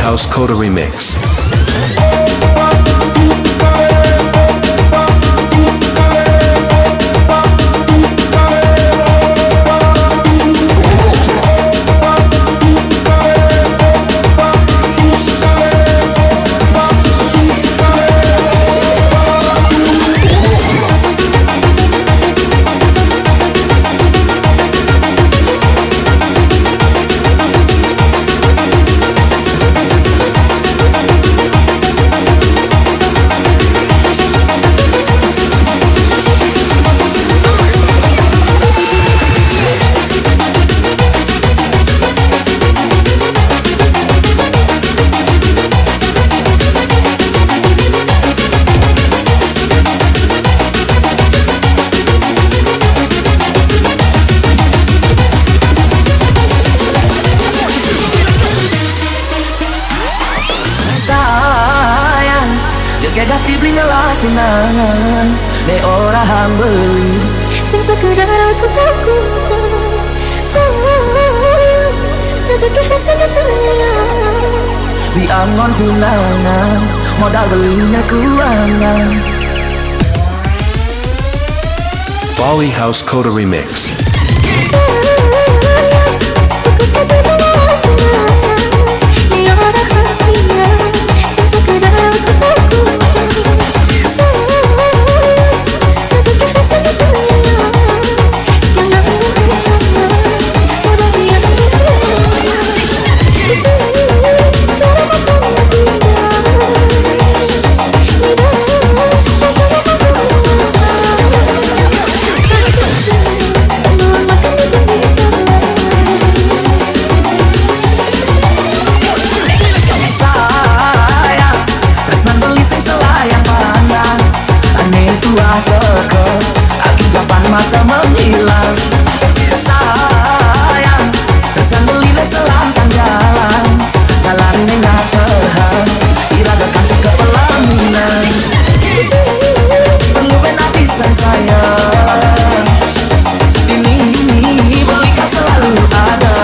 House Coda Remix. Dati beli ngelakunan ne orang hambeli sing sekedar asmataku sayang tapi rasanya sayang di angon tunangan modal belinya keuangan. Bali House Coda Remix. sayang aku sekedar ngelakunan ne orang hatinya sing sekedar asmataku mata menghilang. Sayang, resnan beli selangkah jalan. Jalan ini gak terhang, iragakan ke pelaminan. Tunggu benar pisan sayang. Ini belikan selalu ada.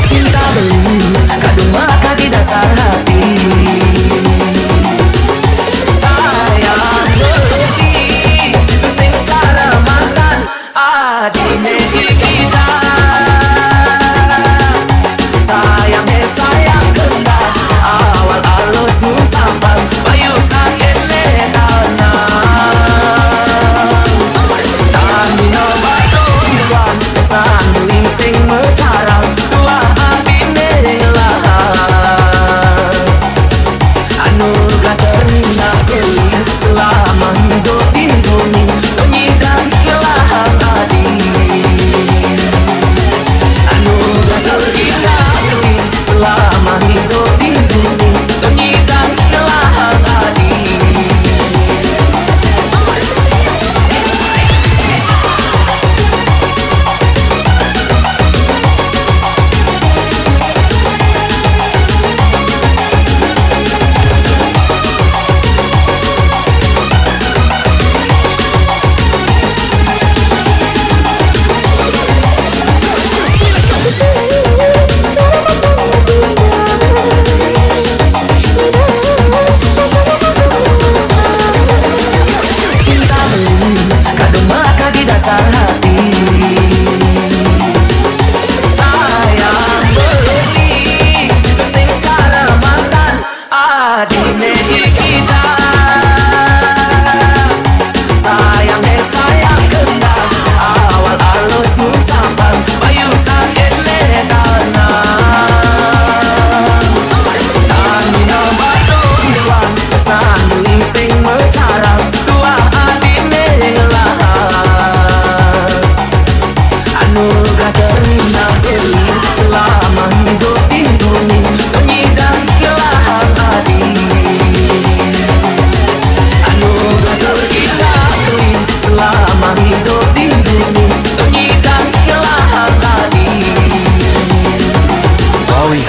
Cinta beli, kadung maka di dasar hati.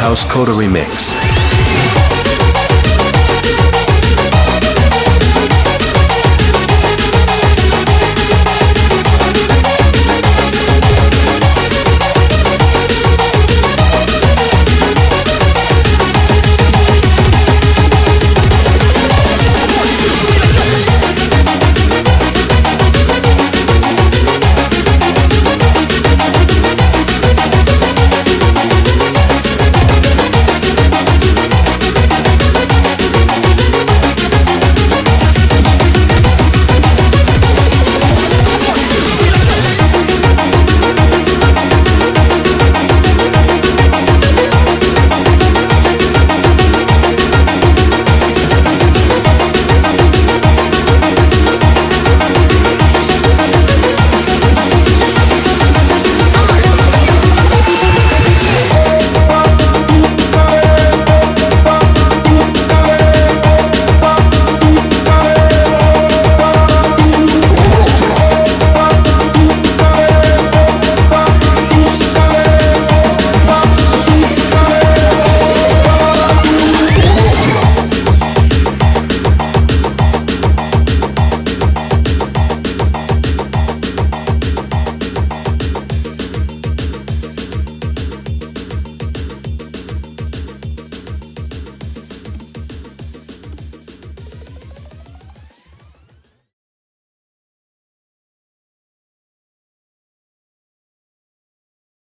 House Coda Remix.